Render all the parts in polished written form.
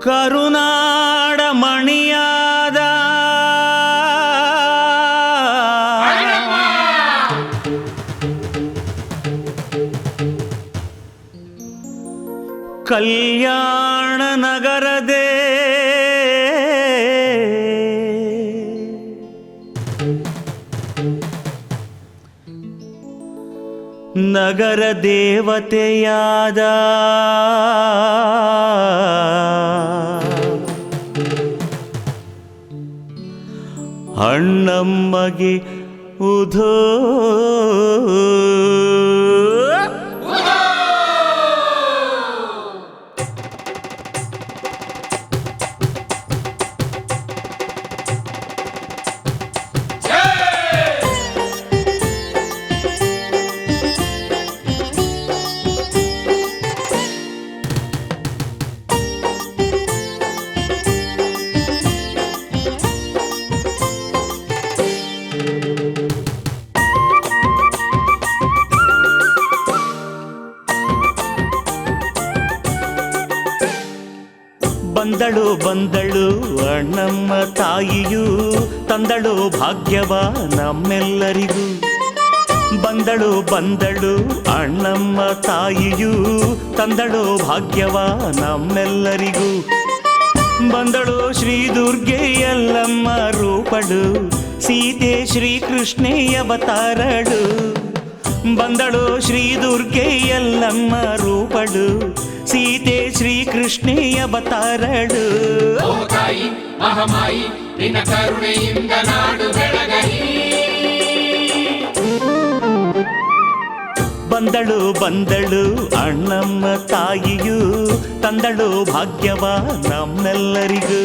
ಕರುನಾಡ ಮಣಿಯಾದ ಕಲ್ಯಾಣ ನಗರದೇ ನಗರ ದೇವತೆಯಾದ ಅಣ್ಣಮ್ಮಗೆ ಉಧೋ ಬಂದಳು ಬಂದಳು ಅಣ್ಣಮ್ಮ ತಾಯಿಯು ತಂದಳು ಭಾಗ್ಯವ ನಮ್ಮೆಲ್ಲರಿಗೂ. ಬಂದಳು ಬಂದಳು ಅಣ್ಣಮ್ಮ ತಾಯಿಯು ತಂದಳು ಭಾಗ್ಯವ ನಮ್ಮೆಲ್ಲರಿಗೂ. ಬಂದಳು ಶ್ರೀ ದುರ್ಗೆ ಎಲ್ಲಮ್ಮ ರೂಪಳು, ಸೀತೆ ಶ್ರೀಕೃಷ್ಣೇ ಅವತಾರಳು. ಬಂದಳು ಶ್ರೀ ದುರ್ಗೆ ಎಲ್ಲಮ್ಮ ರೂಪಳು, ಸೀತೆ ಶ್ರೀಕೃಷ್ಣೇ ಅವತಾರಳು. ಮಹಾಮಾಯಿ ನಿನ್ನ ಕರುಣೆಯಿಂದ ನಾಡು ಬೆಳಗಲಿ. ಬಂದಳು ಬಂದಳು ಅಣ್ಣಮ್ಮ ತಾಯಿಯು ತಂದಳು ಭಾಗ್ಯವ ನಮ್ಮೆಲ್ಲರಿಗೂ.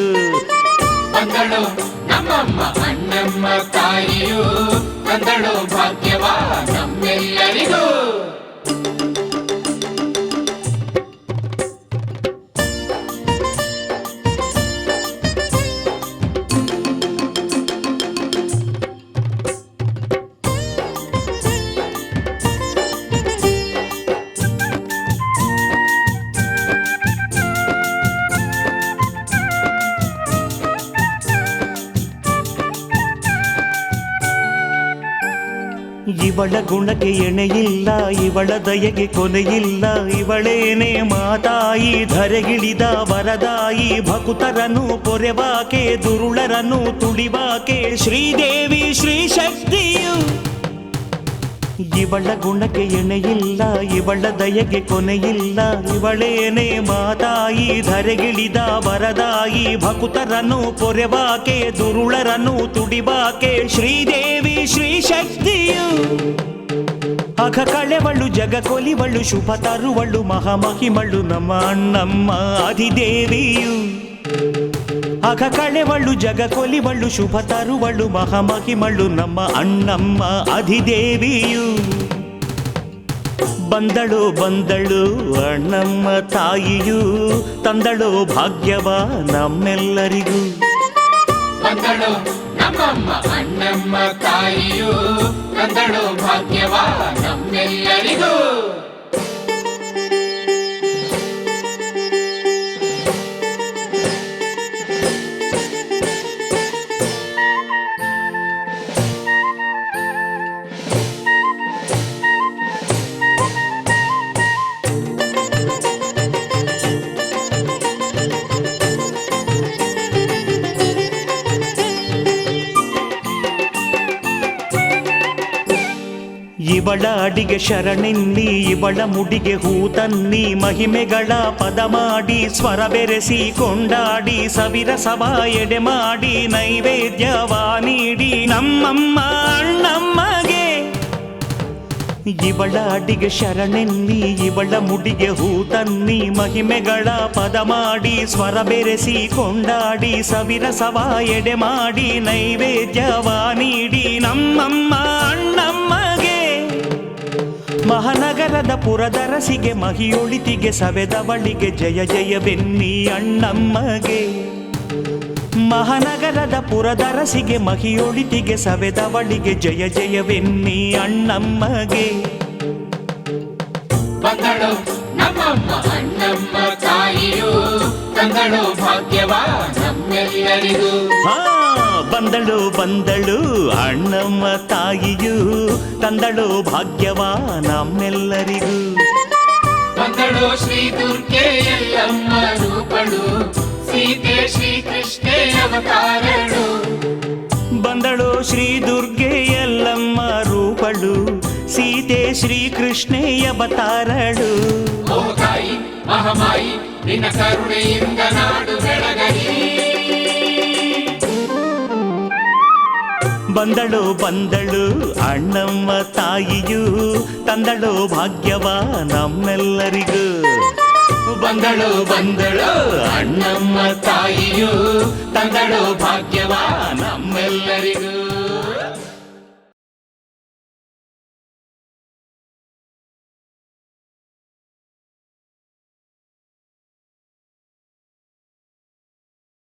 ಬಂದಳು ನಮ್ಮಮ್ಮ ಅಣ್ಣಮ್ಮ ತಾಯಿಯು ತಂದಳು ಭಾಗ್ಯವ ನಮ್ಮೆಲ್ಲರಿಗೂ. ಇವಳ ಗುಣಕ್ಕೆ ಎಣೆಯಿಲ್ಲ, ಇವಳ ದಯೆಗೆ ಕೊನೆಯಿಲ್ಲ. ಇವಳೇನೆ ಮಾತಾಯಿ ಧರೆಗಿಳಿದ ವರದಾಯಿ, ಭಕುತರನು ಪೊರೆವಾಕೆ ದುರುಳರನು ತುಳಿವಾಕೆ ಶ್ರೀದೇವಿ ಶ್ರೀ ಶಕ್ತಿಯು. ಇವಳ ಗುಣಕ್ಕೆ ಎಣೆಯಿಲ್ಲ, ಇವಳ ದಯೆಗೆ ಕೊನೆಯಿಲ್ಲ. ಇವಳೇನೆ ಮಾತಾಯಿ ಧರೆಗಿಳಿದ ವರದಾಯಿ, ಭಕುತರನು ಪೊರೆವಾಕೆ ದುರುಳರನು ತುಡಿವಾಕೆ ಶ್ರೀದೇವಿ ಶ್ರೀ ಶಕ್ತಿಯು. ಅಘ ಕಳೆವಳು ಜಗ ಕೊಲಿವಳು, ಶುಭ ತರುವಳು ಮಹಾಮಹಿಮಳು ನಮ್ಮ ಅಣ್ಣಮ್ಮ ಅಧಿದೇವಿಯು. ಅಘ ಕಳೆವಳು ಜಗ ಕೊಲಿವಳು, ಶುಭ ತರುವಳು ಮಹಾಮಹಿಮಳು ನಮ್ಮ ಅಣ್ಣಮ್ಮ ಅಧಿದೇವಿಯು. ಬಂದಳು ಬಂದಳು ಅಣ್ಣಮ್ಮ ತಾಯಿಯು ತಂದಳು ಭಾಗ್ಯವ ನಮ್ಮೆಲ್ಲರಿಗೂ. ಬಂದಳು ನಮ್ಮಮ್ಮ ಅಣ್ಣಮ್ಮ ತಾಯಿಯು ತಂದಳು ಭಾಗ್ಯವ ನಮ್ಮೆಲ್ಲರಿಗೂ. ಇವಳ ಅಡಿಗೆ ಶರಣೆನ್ನಿ, ಇವಳ ಮುಡಿಗೆ ಹೂ ತನ್ನಿ, ಮಹಿಮೆಗಳ ಪದ ಮಾಡಿ ಸ್ವರ ಬೆರೆಸಿ ಕೊಂಡಾಡಿ ಸವಿರಸವ ಎಡೆ ಮಾಡಿ ನೈವೇದ್ಯವ ನೀಡಿ ನಮ್ಮಮ್ಮ ಅಣ್ಣಮ್ಮಗೆ. ಇವಳ ಅಡಿಗೆ ಶರಣೆನ್ನಿ, ಇವಳ ಮುಡಿಗೆ ಹೂ ತನ್ನಿ, ಮಹಿಮೆಗಳ ಪದ ಮಾಡಿ ಸ್ವರ ಬೆರೆಸಿ ಕೊಂಡಾಡಿ ಸವಿರಸವ ಎಡೆ ಮಾಡಿ ನೈವೇದ್ಯವ ನೀಡಿ ನಮ್ಮಮ್ಮ ಅಣ್ಣಮ್ಮಗೆ. ಮಹಾನಗರದ ಪುರದರಸಿಗೆ ಮಹಿಯೊಳಿತಿಗೆ ಸವೆದವಳಿಗೆ ಜಯ ಜಯವೆನ್ನಿ ಅಣ್ಣಮ್ಮಗೆ. ಮಹಾನಗರದ ಪುರದರಸಿಗೆ ಮಹಿಯೊಳಿತಿಗೆ ಸವೆದವಳಿಗೆ ಜಯ ಜಯವೆನ್ನಿ ಅಣ್ಣಮ್ಮಗೆ. ಬಂದಳು ನಮ್ಮಮ್ಮ ಅಣ್ಣಮ್ಮ ತಾಯಿಯು ತಂದಳು ಭಾಗ್ಯವ ನಮ್ಮೆಲ್ಲರಿಗೂ. ಹಾ ಬಂದಳು ಬಂದಳು ಅಣ್ಣಮ್ಮ ತಾಯಿಯು ತಂದಳು ಭಾಗ್ಯವ ನಮ್ಮೆಲ್ಲರಿಗೂ. ಬಂದಳು ಶ್ರೀ ದುರ್ಗೆ ಎಲ್ಲಮ್ಮ ರೂಪಳು ಸೀತೆ ಶ್ರೀಕೃಷ್ಣೇ ಅವತಾರಳು. ಬಂದಳು ಶ್ರೀ ದುರ್ಗೆ ಎಲ್ಲಮ್ಮ ರೂಪಳು ಸೀತೆ ಶ್ರೀಕೃಷ್ಣೇ ಅವತಾರಳು. ಓ ತಾಯಿ ಮಹಾಮಾಯಿ ನಿನ್ನ ಕರುಣೆಯಿಂದ ನಾಡು ಬೆಳಗಲಿ. ಬಂದಳು ಬಂದಳು ಅಣ್ಣಮ್ಮ ತಾಯಿಯು ತಂದಳು ಭಾಗ್ಯವ ನಮ್ಮೆಲ್ಲರಿಗೂ. ಬಂದಳು ಬಂದಳು ಅಣ್ಣಮ್ಮ ತಾಯಿಯು ತಂದಳು ಭಾಗ್ಯವ ನಮ್ಮೆಲ್ಲರಿಗೂ.